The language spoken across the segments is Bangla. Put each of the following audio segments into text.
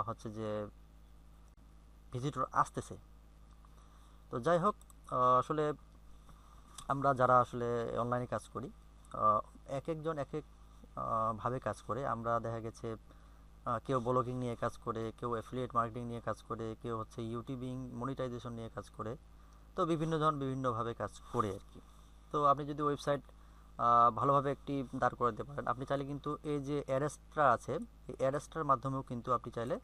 হচ্ছে যে ভিজিটর আসতেছে। তো যাই হোক, আসলে আমরা যারা আসলে অনলাইনে কাজ করি, আহ, এক একজন এক এক ভাবে কাজ করে। আমরা দেখা গেছে কেউ ব্লগিং নিয়ে কাজ করে, কেউ অ্যাফিলিয়েট মার্কেটিং নিয়ে কাজ করে, কেউ হচ্ছে ইউটিউবিং মনিটাইজেশন নিয়ে কাজ করে। তো বিভিন্ন জন বিভিন্নভাবে কাজ করে আর কি। তো আপনি যদি ওয়েবসাইট ভালোভাবে একটি দাঁড় করে দিতে পারেন, আপনি চাইলে কিন্তু এই যে অ্যাডেস্ট্রা আছে, এই অ্যাডেস্ট্রার মাধ্যমেও কিন্তু আপনি চাইলে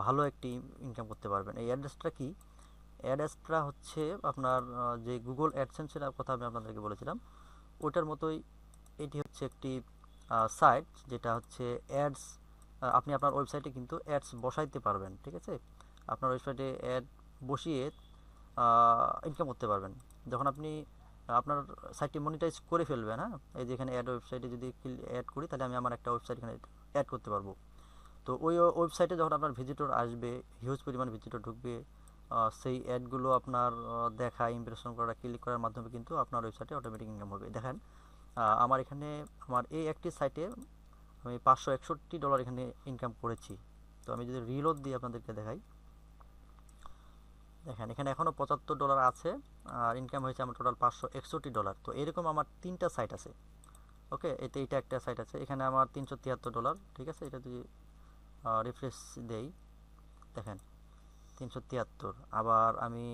ভালো একটি ইনকাম করতে পারবেন। এই অ্যাডেস্ট্রা কি? অ্যাডেস্ট্রা হচ্ছে আপনার যে গুগল অ্যাডসেন্সের কথা আমি আপনাদেরকে বলেছিলাম, ওটার মতোই এটি হচ্ছে একটি সাইট যেটা হচ্ছে অ্যাডস। আপনি আপনার ওয়েবসাইটে কিন্তু অ্যাডস বসাইতে পারবেন, ঠিক আছে? আপনার ওয়েবসাইটে অ্যাড বসিয়ে ইনকাম করতে পারবেন। যখন আপনি আপনার সাইটটি মনিটাইজ করে ফেলবেন, হ্যাঁ, এই যে এখানে অ্যাড ওয়েবসাইটে যদি অ্যাড করি, তাহলে আমি আমার একটা ওয়েবসাইট এখানে অ্যাড করতে পারবো। তো ওই ওয়েবসাইটে যখন আপনার ভিজিটর আসবে, হিউজ পরিমাণ ভিজিটর ঢুকবে, সেই অ্যাডগুলো আপনার দেখা, ইমপ্রেশন করা, ক্লিক করার মাধ্যমে কিন্তু আপনার ওয়েবসাইটে অটোমেটিক ইনকাম হবে। দেখেন, আমার এখানে আমার এই একটি সাইটে আমি $561 এখানে ইনকাম করেছি। তো আমি যদি রিলোড দিয়ে আপনাদেরকে দেখাই, দেখেন এখানে এখনও $75 আছে, আর ইনকাম হয়েছে আমার টোটাল $561। তো এরকম আমার তিনটা সাইট আছে। ওকে, এতে এটা একটা সাইট আছে, এখানে আমার $373, ঠিক আছে? এটা যদি রিফ্রেশ দেই, দেখেন 373। আবার আমি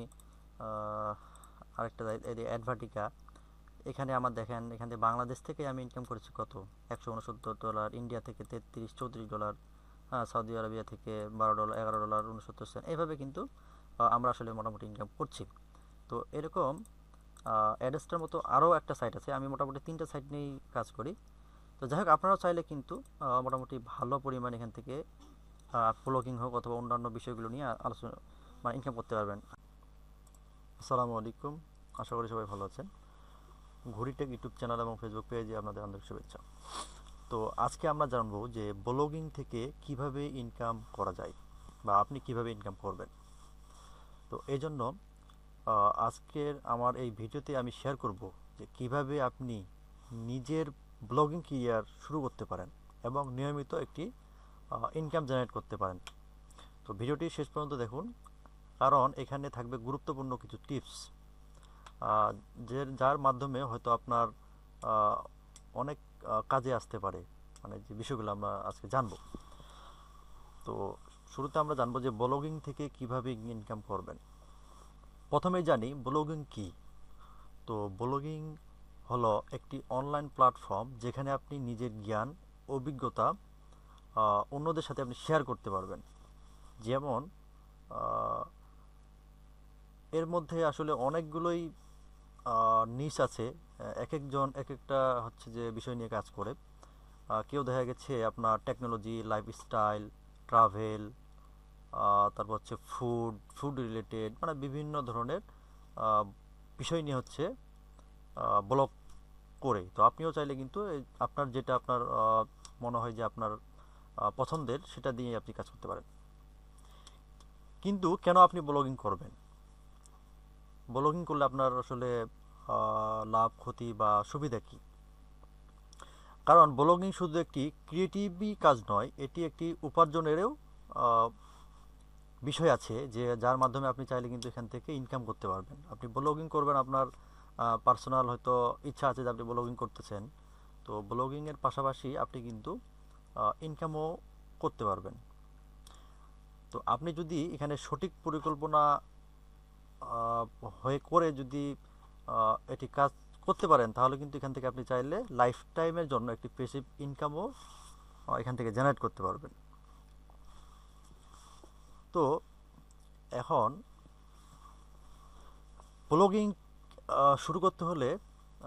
আহ, আরেকটা অ্যাডভার্টিকা, এখানে আমার দেখেন, এখান থেকে বাংলাদেশ থেকে আমি ইনকাম করেছি কত, $169, ইন্ডিয়া থেকে 33-34 ডলার, হ্যাঁ, সৌদি আরবিয়া থেকে $12, $11.69, এইভাবে কিন্তু আমরা আসলে মোটামুটি ইনকাম করছি। তো এরকম অ্যাডেস্টার মতো আরও একটা সাইট আছে, আমি মোটামুটি তিনটা সাইট নিয়েই কাজ করি। তো যাই হোক, আপনারাও চাইলে কিন্তু মোটামুটি ভালো পরিমাণ এখান থেকে ব্লগিং হোক অথবা অন্যান্য বিষয়গুলো নিয়ে আলোচনা মানে ইনকাম করতে পারবেন। আসসালামু আলাইকুম, আশা করি সবাই ভালো আছেন। ঘুরিটেক ইউটিউব চ্যানেল এবং ফেসবুক পেজে আপনাদের আন্তরিক শুভেচ্ছা। তো আজকে আমরা জানবো যে ব্লগিং থেকে কিভাবে ইনকাম করা যায় বা আপনি কিভাবে ইনকাম করবেন। তো এই জন্য আজকের আমার এই ভিডিওতে আমি শেয়ার করব যে কিভাবে আপনি নিজের ব্লগিং ক্যারিয়ার শুরু করতে পারেন এবং নিয়মিত একটি ইনকাম জেনারেট করতে পারেন। তো ভিডিওটি শেষ পর্যন্ত দেখুন, কারণ এখানে থাকবে গুরুত্বপূর্ণ কিছু টিপস, যার মাধ্যমে হয়তো আপনার অনেক কাজে আসতে পারে, মানে যে বিষয়গুলো আমরা আজকে জানবো। তো শুরুতে আমরা জানবো যে ব্লগিং থেকে কিভাবে ইনকাম করবেন। প্রথমেই জানি ব্লগিং কি। তো ব্লগিং হলো একটি অনলাইন প্ল্যাটফর্ম যেখানে আপনি নিজের জ্ঞান, অভিজ্ঞতা অন্যদের সাথে আপনি শেয়ার করতে পারবেন। যেমন এর মধ্যে আসলে অনেকগুলোই নিশ আছে, এক একজন এক একটা হচ্ছে যে বিষয় নিয়ে কাজ করে। কেউ দেখা গেছে আপনার টেকনোলজি, লাইফস্টাইল, ট্রাভেল, তারপর হচ্ছে ফুড রিলেটেড, মানে বিভিন্ন ধরনের আহ, বিষয় নিয়ে হচ্ছে ব্লগ করে। তো আপনিও চাইলে কিন্তু আপনার যেটা আপনার মনে হয় যে আপনার পছন্দের, সেটা দিয়ে আপনি কাজ করতে পারেন। কিন্তু কেন আপনি ব্লগিং করবেন? ব্লগিং করলে আপনার আসলে লাভ, ক্ষতি বা সুবিধা কী? কারণ ব্লগিং শুধু একটি ক্রিয়েটিভই কাজ নয়, এটি একটি উপার্জনেরও আহ, বিষয় আছে, যে যার মাধ্যমে আপনি চাইলে কিন্তু এখান থেকে ইনকাম করতে পারবেন। আপনি ব্লগিং করবেন, আপনার পার্সোনাল হয়তো ইচ্ছা আছে যে আপনি ব্লগিং করতেছেন, তো ব্লগিংয়ের পাশাপাশি আপনি কিন্তু ইনকামও করতে পারবেন। তো আপনি যদি এখানে সঠিক পরিকল্পনা আহ, হয়ে করে যদি এটি কাজ করতে পারেন, তাহলে কিন্তু এখান থেকে আপনি চাইলে লাইফ টাইমের জন্য একটি প্যাসিভ ইনকামও এখান থেকে জেনারেট করতে পারবেন। তো এখন ব্লগিং শুরু করতে হলে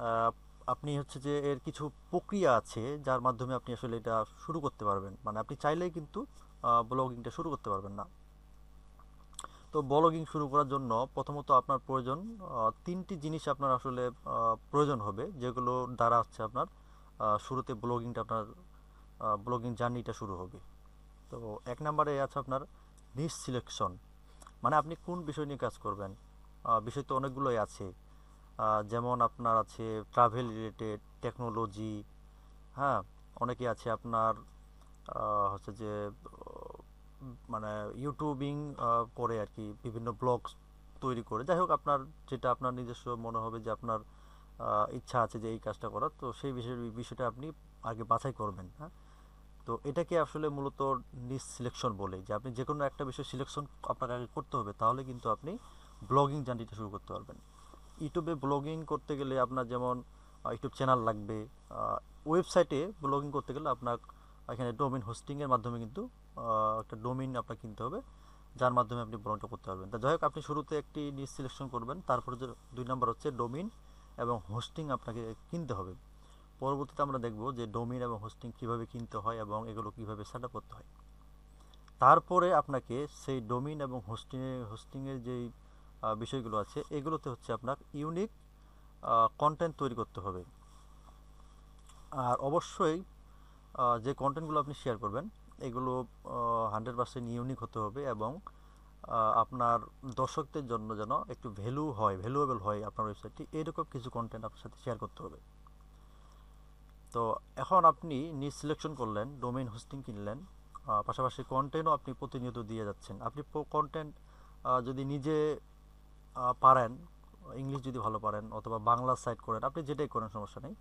আহ, আপনি হচ্ছে যে এর কিছু প্রক্রিয়া আছে যার মাধ্যমে আপনি আসলে এটা শুরু করতে পারবেন। মানে আপনি চাইলেই কিন্তু ব্লগিংটা শুরু করতে পারবেন না। তো ব্লগিং শুরু করার জন্য প্রথমত আপনার প্রয়োজন তিনটি জিনিস আপনার আসলে প্রয়োজন হবে, যেগুলো দ্বারা হচ্ছে আপনার শুরুতে ব্লগিংটা আপনার ব্লগিং জার্নিটা শুরু হবে। তো এক নম্বরে আছে আপনার নিশ সিলেকশন, মানে আপনি কোন বিষয় নিয়ে কাজ করবেন। বিষয় তো অনেকগুলোই আছে, যেমন আপনার আছে ট্রাভেল রিলেটেড, টেকনোলজি, হ্যাঁ, অনেকে আছে আপনার হচ্ছে যে মানে ইউটিউবিং করে আর কি, বিভিন্ন ব্লগ তৈরি করে, যাই হোক আপনার যেটা আপনার নিজস্ব মনে হবে যে আপনার ইচ্ছা আছে যে এই কাজটা করার, তো সেই বিষয়টা আপনি আগে বাছাই করবেন। হ্যাঁ, তো এটাকে আসলে মূলত নিশ সিলেকশন বলে, যে আপনি যে কোনো একটা বিষয় সিলেকশন আপনাকে আগে করতে হবে, তাহলে কিন্তু আপনি ব্লগিং জার্নিটা শুরু করতে পারবেন। ইউটিউবে ব্লগিং করতে গেলে আপনার যেমন ইউটিউব চ্যানেল লাগবে। ওয়েবসাইটে ব্লগিং করতে গেলে আপনার এখানে ডোমেইন হোস্টিংয়ের মাধ্যমে কিন্তু একটা ডোমেইন আপনার কিনতে হবে, যার মাধ্যমে আপনি ব্লগটা করতে পারবেন। তা যাই হোক, আপনি শুরুতে একটি নিশ সিলেকশন করবেন, তারপরে যে 2 নম্বর হচ্ছে ডোমেইন এবং হোস্টিং আপনাকে কিনতে হবে। পরবর্তীতে আমরা দেখব যে ডোমেইন এবং হোস্টিং কিভাবে কিনতে হয় এবং এগুলো কিভাবে সেট আপ করতে হয়। তারপরে আপনাকে সেই ডোমেইন এবং হোস্টিংয়ের যেই বিষয়গুলো আছে, এগুলোতে হচ্ছে আপনার ইউনিক কন্টেন্ট তৈরি করতে হবে। আর অবশ্যই যে কন্টেন্টগুলো আপনি শেয়ার করবেন এগুলো 100% ইউনিক হতে হবে, এবং আপনার দর্শকদের জন্য যেন একটু ভ্যালুয়েবল হয় আপনার ওয়েবসাইটটি, এরকম কিছু কন্টেন্ট আপনার সাথে শেয়ার করতে হবে। তো এখন আপনি নিজ সিলেকশন করলেন, ডোমেইন হোস্টিং কিনলেন, পাশাপাশি কন্টেন্টও আপনি প্রতিনিয়ত দিয়ে যাচ্ছেন। আপনি কন্টেন্ট যদি নিজে পারেন, ইংলিশ যদি ভালো পারেন অথবা বাংলা সাইট করেন, আপনি যেটাই করেন সমস্যা নেই।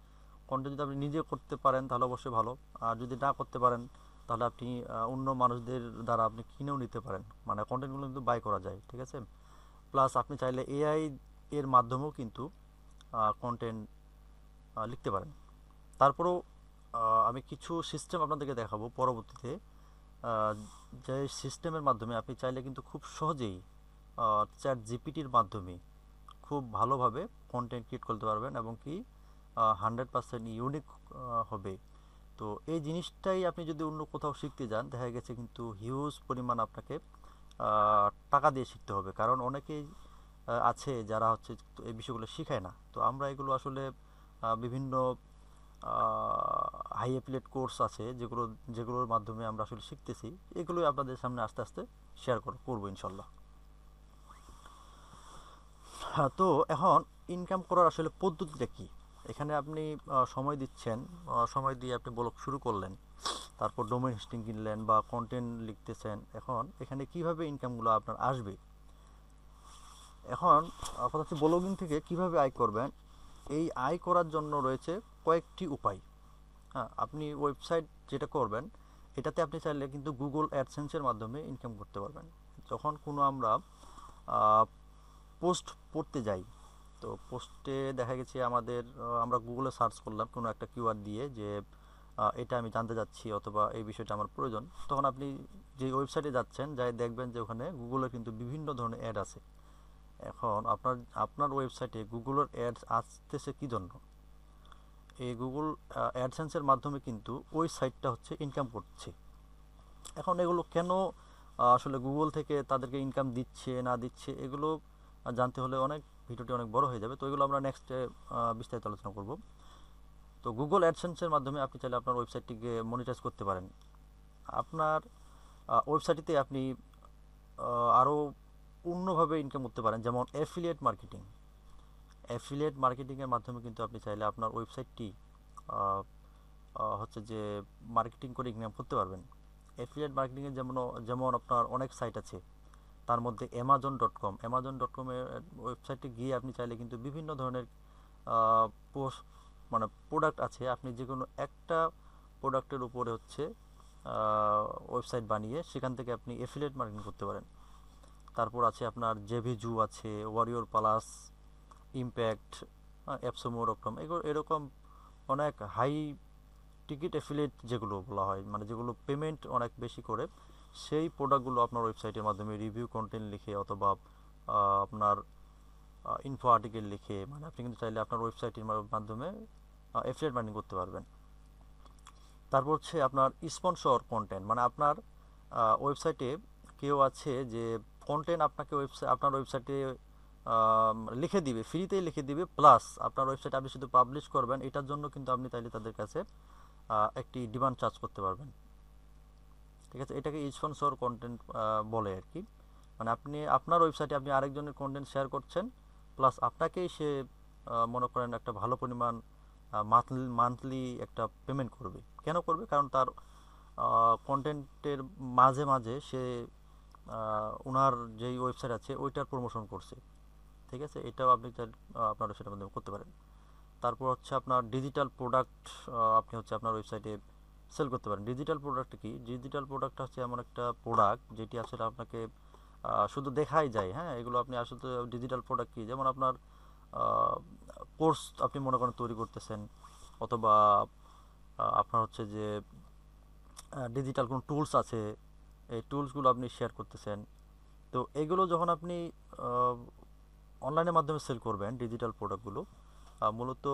কন্টেন্ট যদি আপনি নিজে করতে পারেন তাহলে অবশ্যই ভালো। আর যদি না করতে পারেন তাহলে আপনি অন্য মানুষদের দ্বারা আপনি কিনেও নিতে পারেন, মানে কন্টেন্টগুলো কিন্তু বাই করা যায়, ঠিক আছে। প্লাস আপনি চাইলে এআই এর মাধ্যমেও কিন্তু কন্টেন্ট লিখতে পারেন। তারপরেও আমি কিছু সিস্টেম আপনাদেরকে দেখাবো পরবর্তীতে, আহ, যে সিস্টেমের মাধ্যমে আপনি চাইলে কিন্তু খুব সহজেই চ্যাট জিপিটির মাধ্যমে খুব ভালোভাবে কন্টেন্ট ক্রিয়েট করতে পারবেন, এবং কি 100% ইউনিক হবে। তো এই জিনিসটাই আপনি যদি অন্য কোথাও শিখতে যান, দেখা গেছে কিন্তু হিউজ পরিমাণ আপনাকে টাকা দিয়ে শিখতে হবে, কারণ অনেকেই আছে যারা হচ্ছে এই বিষয়গুলো শিখায় না। তো আমরা এগুলো আসলে বিভিন্ন হাই অ্যাফিলিয়েট কোর্স আছে যেগুলোর মাধ্যমে আমরা আসলে শিখতেছি, এগুলোই আপনাদের সামনে আস্তে আস্তে শেয়ার করবো ইনশাল্লাহ। হ্যাঁ, তো এখন ইনকাম করার আসলে পদ্ধতিটা কি? এখানে আপনি সময় দিচ্ছেন, সময় দিয়ে আপনি ব্লগ শুরু করলেন, তারপর ডোমেইন হোস্টিং কিনলেন বা কন্টেন্ট লিখতেছেন। এখন এখানে কিভাবে ইনকামগুলো আপনার আসবে? এখন কথা হচ্ছে ব্লগিং থেকে কিভাবে আয় করবেন। এই আয় করার জন্য রয়েছে কয়েকটি উপায়। হ্যাঁ, আপনি ওয়েবসাইট যেটা করবেন এটাতে আপনি চাইলে কিন্তু গুগল অ্যাডসেন্সের মাধ্যমে ইনকাম করতে পারবেন। যখন কোনো আমরা পোস্ট পড়তে যাই, তো পোস্টে দেখা গেছে আমরা গুগলে সার্চ করলাম কোনো একটা কিওয়ার্ড দিয়ে যে এটা আমি জানতে যাচ্ছি অথবা এই বিষয়টা আমার প্রয়োজন, তখন আপনি যে ওয়েবসাইটে যাচ্ছেন যাই দেখবেন যে ওখানে গুগলের কিন্তু বিভিন্ন ধরনের অ্যাড আছে। এখন আপনার ওয়েবসাইটে গুগলের অ্যাডস আসতেছে কী জন্য? এই গুগল অ্যাডসেন্সের মাধ্যমে কিন্তু ওই সাইটটা হচ্ছে ইনকাম করছে। এখন এগুলো কেন আসলে গুগল থেকে তাদেরকে ইনকাম দিচ্ছে না দিচ্ছে, এগুলো জানতে হলে ভিডিওটি অনেক বড় হয়ে যাবে, তো এগুলো আমরা নেক্সটে বিস্তারিত আলোচনা করব। তো গুগল অ্যাডসেন্সের মাধ্যমে আপনি চাইলে আপনার ওয়েবসাইটটিকে মনিটাইজ করতে পারেন। আপনার ওয়েবসাইটটিতে আপনি আরও অন্যভাবে ইনকাম করতে পারেন, যেমন অ্যাফিলিয়েট মার্কেটিংয়ের মাধ্যমে কিন্তু আপনি চাইলে আপনার ওয়েবসাইটটি হচ্ছে যে মার্কেটিং করে ইনকাম করতে পারবেন। অ্যাফিলিয়েট মার্কেটিংয়ের যেমন আপনার অনেক সাইট আছে, তার মধ্যে অ্যামাজন.কমের ওয়েবসাইটে গিয়ে আপনি চাইলে কিন্তু বিভিন্ন ধরনের পোস্ট মানে প্রোডাক্ট আছে, আপনি যে কোনো একটা প্রোডাক্টের উপরে হচ্ছে ওয়েবসাইট বানিয়ে সেখান থেকে আপনি অ্যাফিলিয়েট মার্কেটিং করতে পারেন। তারপর আছে আপনার জেভিজু আছে, ওয়ারিয়র প্লাস, ইম্প্যাক্ট, অ্যাপসমো.কম, এরকম অনেক হাই টিকিট অ্যাফিলিয়েট যেগুলো বলা হয়, মানে যেগুলো পেমেন্ট অনেক বেশি করে, সেই প্রোডাক্টগুলো আপনার ওয়েবসাইটের মাধ্যমে রিভিউ কন্টেন্ট লিখে অথবা আপনার ইনফো আর্টিকেল লিখে, মানে আপনি কিন্তু চাইলে আপনার ওয়েবসাইটের মাধ্যমে অ্যাফিলিয়েট মার্কেটিং করতে পারবেন। তারপর হচ্ছে আপনার স্পন্সর কন্টেন্ট, মানে আপনার ওয়েবসাইটে কেউ আছে যে কন্টেন্ট আপনার ওয়েবসাইটে লিখে দিবে, ফ্রিতেই লিখে দিবে, প্লাস আপনার ওয়েবসাইটে আপনি শুধু পাবলিশ করবেন, এটার জন্য কিন্তু আপনি চাইলে তাদের কাছে একটি ডিমান্ড চার্জ করতে পারবেন। ঠিক আছে, এটাকে স্পন্সর কন্টেন্ট বলে আর কি। মানে আপনি আপনার ওয়েবসাইটে আপনি আরেকজনের কন্টেন্ট শেয়ার করছেন, প্লাস আপনাকেই সে মনে করেন একটা ভালো পরিমাণ মান্থলি একটা পেমেন্ট করবে। কেন করবে? কারণ তার কন্টেন্টের মাঝে মাঝে সে ওনার যেই ওয়েবসাইট আছে ওইটার প্রমোশন করছে, ঠিক আছে, এটাও আপনি আপনার ওয়েবসাইটের মাধ্যমে করতে পারেন। তারপর হচ্ছে আপনার ডিজিটাল প্রোডাক্ট আপনি হচ্ছে আপনার ওয়েবসাইটে সেল করতে পারেন। ডিজিটাল প্রোডাক্ট কি? ডিজিটাল প্রোডাক্ট হচ্ছে এমন একটা প্রোডাক্ট যেটি আসলে আপনাকে শুধু দেখাই যায়, হ্যাঁ, এগুলো আপনি আসলে ডিজিটাল প্রোডাক্ট কি, যেমন আপনার কোর্স আপনি মনে করেন তৈরি করতেছেন, অথবা আপনার হচ্ছে যে ডিজিটাল কোনো টুলস আছে, এই টুলসগুলো আপনি শেয়ার করতেছেন। তো এগুলো যখন আপনি অনলাইনের মাধ্যমে সেল করবেন ডিজিটাল প্রোডাক্টগুলো, মূলত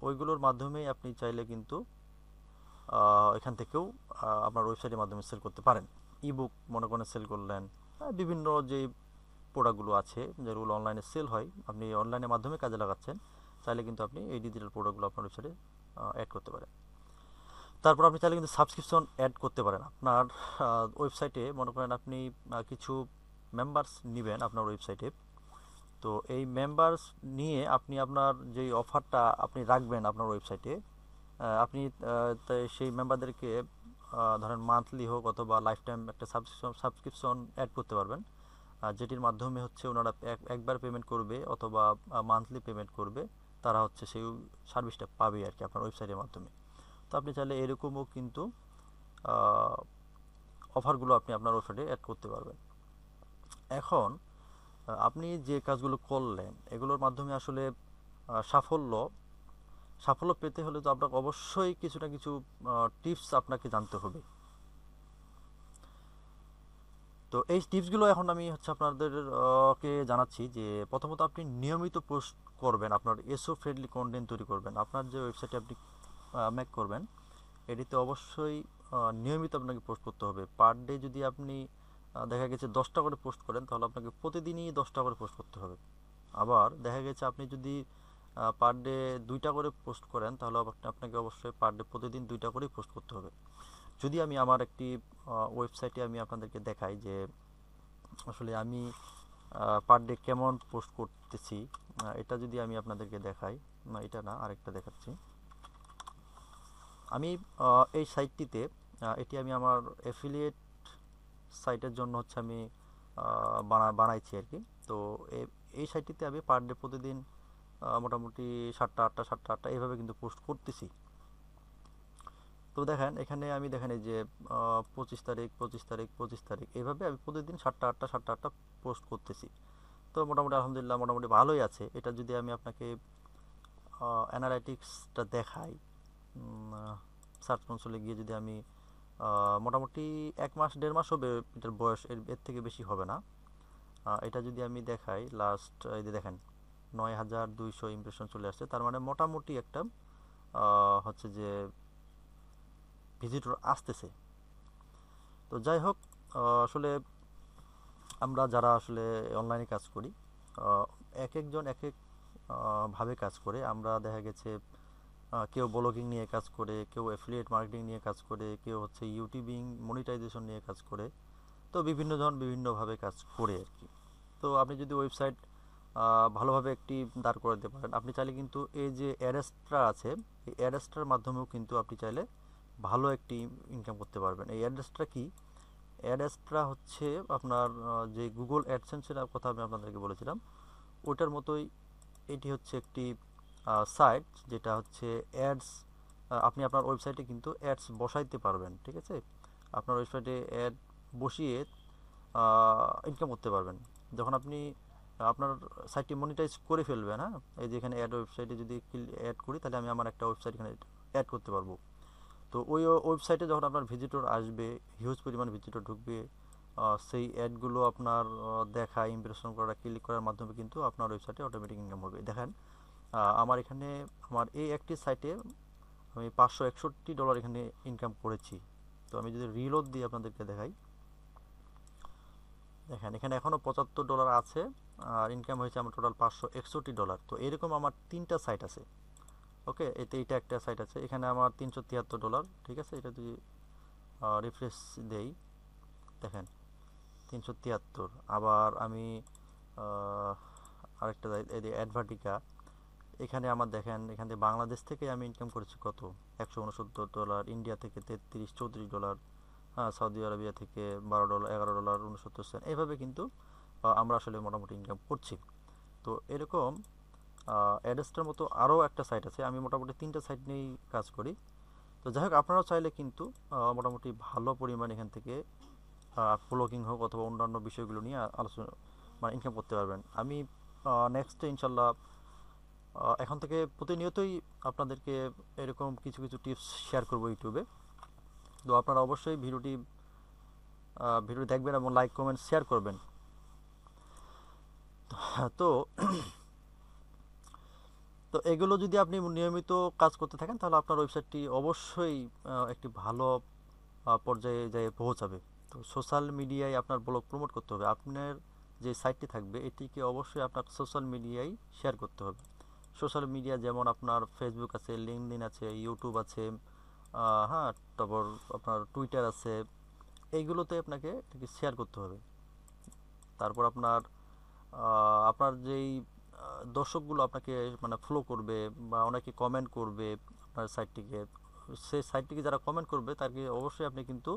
ওইগুলোর মাধ্যমেই আপনি চাইলে কিন্তু এখান থেকেও আপনার ওয়েবসাইটের মাধ্যমে সেল করতে পারেন। ইবুক মনে করেন সেল করলেন, বিভিন্ন যে প্রোডাক্টগুলো আছে যেগুলো অনলাইনে সেল হয়, আপনি অনলাইনের মাধ্যমে কাজে লাগাচ্ছেন, চাইলে কিন্তু আপনি এই ডিজিটাল প্রোডাক্টগুলো আপনার ওয়েবসাইটে অ্যাড করতে পারেন। তারপর আপনি চাইলে কিন্তু সাবস্ক্রিপশন অ্যাড করতে পারেন আপনার ওয়েবসাইটে। মনে করেন আপনি কিছু মেম্বার্স নেবেন আপনার ওয়েবসাইটে, তো এই মেম্বার্স নিয়ে আপনি আপনার যেই অফারটা আপনি রাখবেন আপনার ওয়েবসাইটে, আপনি সেই মেম্বারদেরকে ধরেন মান্থলি হোক অথবা লাইফ টাইম একটা সাবস্ক্রিপশন অ্যাড করতে পারবেন, যেটির মাধ্যমে হচ্ছে ওনারা একবার পেমেন্ট করবে অথবা মান্থলি পেমেন্ট করবে, তারা হচ্ছে সেই সার্ভিসটা পাবে আর কি আপনার ওয়েবসাইটের মাধ্যমে। তো আপনি চাইলে এরকমও কিন্তু অফারগুলো আপনি আপনার ওয়েবসাইটে অ্যাড করতে পারবেন। এখন আপনি যে কাজগুলো করলেন এগুলোর মাধ্যমে আসলে সাফল্য সাফল্য পেতে হলে তো আপনাকে অবশ্যই কিছু না কিছু টিপস আপনাকে জানতে হবে। তো এই টিপসগুলো এখন আমি হচ্ছে আপনাদের কে জানাচ্ছি যে প্রথমত আপনি নিয়মিত পোস্ট করবেন, আপনার এসও ফ্রেন্ডলি কন্টেন্ট তৈরি করবেন। আপনার যে ওয়েবসাইটে আপনি মেক করবেন এটিতে অবশ্যই নিয়মিত আপনাকে পোস্ট করতে হবে। পার ডে যদি আপনি দেখা গেছে 10টা করে পোস্ট করেন তাহলে আপনাকে প্রতিদিনই 10টা করে পোস্ট করতে হবে। আবার দেখা গেছে আপনি যদি পার ডে 2টা করে পোস্ট করেন তাহলে আপনাকে অবশ্যই পার ডে প্রতিদিন 2টা করেই পোস্ট করতে হবে। যদি আমি আমার একটি ওয়েবসাইটে আমি আপনাদেরকে দেখাই যে আসলে আমি পার ডে কেমন পোস্ট করতেছি, এটা যদি আমি আপনাদেরকে দেখাই, না এটা না, আরেকটা দেখাচ্ছি। আমি এই সাইটটিতে এটি আমি আমার অ্যাফিলিয়েট সাইটের জন্য হচ্ছে আমি বানাইছি আর কি। তো এই সাইটটিতে আমি পার ডে প্রতিদিন মোটামুটি 7টা 8টা এইভাবে কিন্তু পোস্ট করতেছি। তো দেখেন এখানে আমি দেখেন এই যে 25 তারিখ 25 তারিখ 25 তারিখ এইভাবে আমি প্রতিদিন 7টা 8টা পোস্ট করতেছি। তো মোটামুটি আলহামদুলিল্লাহ মোটামুটি ভালোই আছে। এটা যদি আমি আপনাকে অ্যানালাইটিক্সটা দেখাই, সার্চ কনসোলে গিয়ে যদি আমি মোটামুটি 1 মাস 1.5 মাস হবে এটার বয়স, এর থেকে বেশি হবে না। এটা যদি আমি দেখাই লাস্ট, এই যে দেখেন 9200 ইমপ্রেশন চলে আসছে, তার মানে মোটামুটি একটা হচ্ছে যে ভিজিটর আসতেছে। তো যাই হোক, আসলে আমরা যারা আসলে অনলাইনে কাজ করি এক একজন এক এক ভাবে কাজ করে। আমরা দেখা গেছে কেউ ব্লগিং নিয়ে কাজ করে, কেউ অ্যাফিলিয়েট মার্কেটিং নিয়ে কাজ করে, কেউ হচ্ছে ইউটিউবিং মনিটাইজেশন নিয়ে কাজ করে। তো বিভিন্ন জন বিভিন্নভাবে কাজ করে আর কি। তো আপনি যদি ওয়েবসাইট ভালোভাবে একটি দাঁড় করে দিতে পারেন, আপনি চাইলে কিন্তু এই যে অ্যাডেস্ট্রা আছে, এই অ্যাডেস্ট্রার মাধ্যমেও কিন্তু আপনি চাইলে ভালো একটি ইনকাম করতে পারবেন। এই অ্যাডেস্ট্রা কি? অ্যাডেস্ট্রা হচ্ছে আপনার যে গুগল অ্যাডসেন্সের কথা আমি আপনাদেরকে বলেছিলাম ওটার মতোই। এটি হচ্ছে একটি সাইট যেটা হচ্ছে অ্যাডস, আপনি আপনার ওয়েবসাইটে কিন্তু অ্যাডস বসাইতে পারবেন, ঠিক আছে। আপনার ওয়েবসাইটে অ্যাড বসিয়ে ইনকাম করতে পারবেন। যখন আপনি আপনার সাইটটি মনিটাইজ করে ফেলবেন, হ্যাঁ, এই যে এখানে অ্যাড ওয়েবসাইটে যদি অ্যাড করি তাহলে আমি আমার একটা ওয়েবসাইট এখানে অ্যাড করতে পারবো। তো ওই ওয়েবসাইটে যখন আপনার ভিজিটর আসবে, হিউজ পরিমাণ ভিজিটর ঢুকবে, সেই অ্যাডগুলো আপনার দেখা, ইমপ্রেশন করা, ক্লিক করার মাধ্যমে কিন্তু আপনার ওয়েবসাইটে অটোমেটিক ইনকাম হবে। দেখেন আমার এখানে আমার এই একটি সাইটে আমি $561 এখানে ইনকাম করেছি। তো আমি যদি রিলোড দিয়ে আপনাদেরকে দেখাই, দেখেন এখানে এখনও $75 আছে, আর ইনকাম হয়েছে আমার টোটাল $561। তো এরকম আমার 3টা সাইট আছে। ওকে, এইটা একটা সাইট আছে, এখানে আমার $373, ঠিক আছে। এটা যদি রিফ্রেশ দেই, দেখেন 373। আবার আমি আরেকটা এই যে অ্যাডভার্টিকা, এখানে আমার দেখেন এখান থেকে বাংলাদেশ থেকে আমি ইনকাম করেছি কত, $169, ইন্ডিয়া থেকে 33 $34, হ্যাঁ, সৌদি আরবিয়া থেকে $12 $11.69 এইভাবে কিন্তু আমরা আসলে মোটামুটি ইনকাম করছি। তো এরকম অ্যাডস্টার মতো আরও একটা সাইট আছে, আমি মোটামুটি 3টা সাইট নিয়েই কাজ করি। তো যাই হোক, আপনারাও চাইলে কিন্তু মোটামুটি ভালো পরিমাণ এখান থেকে ব্লগিং হোক অথবা অন্যান্য বিষয়গুলো নিয়ে আলোচনা মানে ইনকাম করতে পারবেন। আমি নেক্সটে ইনশাল্লাহ এখন থেকে প্রতিনিয়তই আপনাদেরকে এরকম কিছু কিছু টিপস শেয়ার করব ইউটিউবে। তো আপনারা অবশ্যই ভিডিও দেখবেন এবং লাইক কমেন্ট শেয়ার করবেন। তো তো এগুলো যদি আপনি নিয়মিত কাজ করতে থাকেন তাহলে আপনার ওয়েবসাইটটি অবশ্যই একটি ভালো পর্যায়ে যেয়ে পৌঁছাবে। তো সোশ্যাল মিডিয়ায় আপনার ব্লগ প্রমোট করতে হবে। আপনার যে সাইটটি থাকবে এটিকে অবশ্যই আপনার সোশ্যাল মিডিয়ায় শেয়ার করতে হবে। সোশ্যাল মিডিয়া যেমন আপনার ফেসবুক আছে, লিঙ্কডইন আছে, ইউটিউব আছে, হ্যাঁ, তারপর আপনার টুইটার আছে, এইগুলোতে আপনাকে এটাকে শেয়ার করতে হবে। তারপর আপনার যেই দর্শকগুলো আপনাকে মানে ফলো করবে বা অনেকে কমেন্ট করবে আপনার সাইটটিকে, সেই সাইটটিকে যারা কমেন্ট করবে তাকে অবশ্যই আপনি কিন্তু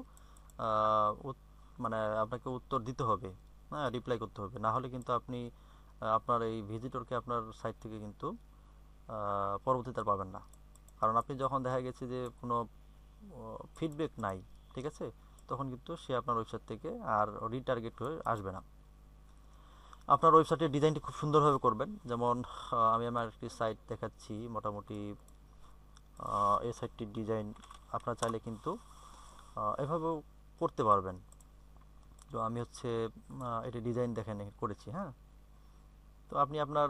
মানে আপনাকে উত্তর দিতে হবে, হ্যাঁ, রিপ্লাই করতে হবে। না হলে কিন্তু আপনি আপনার এই ভিজিটরকে আপনার সাইট থেকে কিন্তু পরবর্তীতে আর পাবেন না। কারণ আপনি যখন দেখা গেছে যে কোনো ফিডব্যাক নাই, ঠিক আছে, তখন কিন্তু সে আপনার ওয়েবসাইট থেকে আর রিটার্গেট হয়ে আসবে না। আপনার ওয়েবসাইটের ডিজাইনটি খুব সুন্দরভাবে করবেন। যেমন আমি আমার একটি সাইট দেখাচ্ছি, মোটামুটি এই সাইটটির ডিজাইন আপনারা চাইলে কিন্তু এভাবেও করতে পারবেন। তো আমি হচ্ছে এটি ডিজাইন দেখেন করেছি, হ্যাঁ। তো আপনি আপনার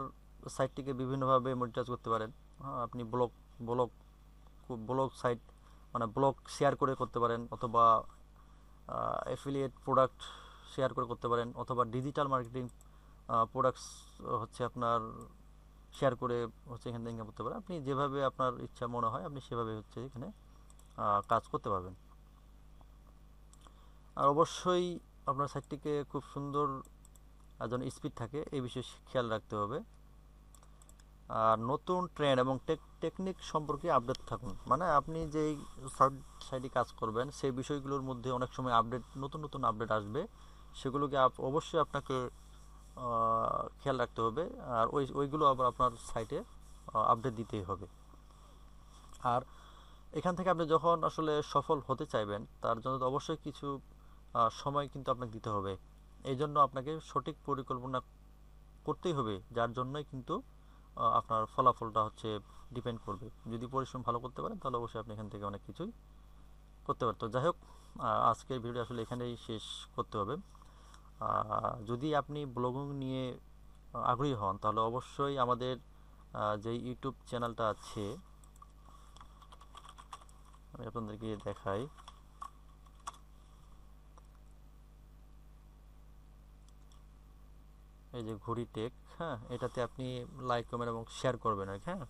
সাইটটিকে বিভিন্নভাবে মনিটাইজ করতে পারেন। হ্যাঁ, আপনি ব্লগ ব্লগ সাইট মানে ব্লগ শেয়ার করে করতে পারেন, অথবা অ্যাফিলিয়েট প্রোডাক্ট শেয়ার করে করতে পারেন, অথবা ডিজিটাল মার্কেটিং প্রোডাক্টস হচ্ছে আপনার শেয়ার করে হচ্ছে এখানে ইনকাম করতে পারেন। আপনি যেভাবে আপনার ইচ্ছা মনে হয় আপনি সেভাবে হচ্ছে এখানে কাজ করতে পারবেন। আর অবশ্যই আপনার সাইটটিকে খুব সুন্দর যেন স্পিড থাকে এই বিষয়ে খেয়াল রাখতে হবে। আর নতুন ট্রেন্ড এবং টেকনিক সম্পর্কে আপডেট থাকুন। মানে আপনি যেই সাইটে কাজ করবেন সেই বিষয়গুলোর মধ্যে অনেক সময় নতুন নতুন আপডেট আসবে, সেগুলোকে অবশ্যই আপনাকে খেয়াল রাখতে হবে। আর ওইগুলো আবার আপনার সাইটে আপডেট দিতেই হবে। আর এখান থেকে আপনি যখন আসলে সফল হতে চাইবেন তার জন্য তো অবশ্যই কিছু সময় কিন্তু আপনাকে দিতে হবে। এই জন্য আপনাকে সঠিক পরিকল্পনা করতেই হবে, যার জন্যই কিন্তু আপনার ফলাফলটা হচ্ছে ডিপেন্ড করবে। যদি পরিশ্রম ভালো করতে পারেন তাহলে অবশ্যই আপনি এখান থেকে অনেক কিছুই করতে পারেন। তো যাই হোক, আজকের ভিডিও আসলে এখানেই শেষ করতে হবে। যদি আপনি ব্লগিং নিয়ে আগ্রহী হন তাহলে অবশ্যই আমাদের যে ইউটিউব চ্যানেলটা আছে, আমি আপনাদেরকে দেখাই। এই যে ঘড়ি টেক, হ্যাঁ, এটাতে আপনি লাইক কমেন্ট এবং শেয়ার করবেন আর কি, হ্যাঁ।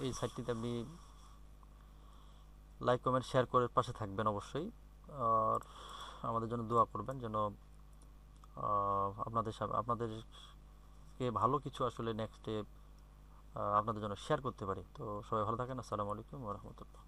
এই সাইটটিতে আপনি লাইক কমেন্ট শেয়ার করে পাশে থাকবেন অবশ্যই। আর আমাদের জন্য দোয়া করবেন যেন আপনাদেরকে ভালো কিছু আসলে নেক্সটে আপনাদের জন্য শেয়ার করতে পারি। তো সবাই ভালো থাকেন। আসসালামু আলাইকুম ওয়া রাহমাতুল্লাহ।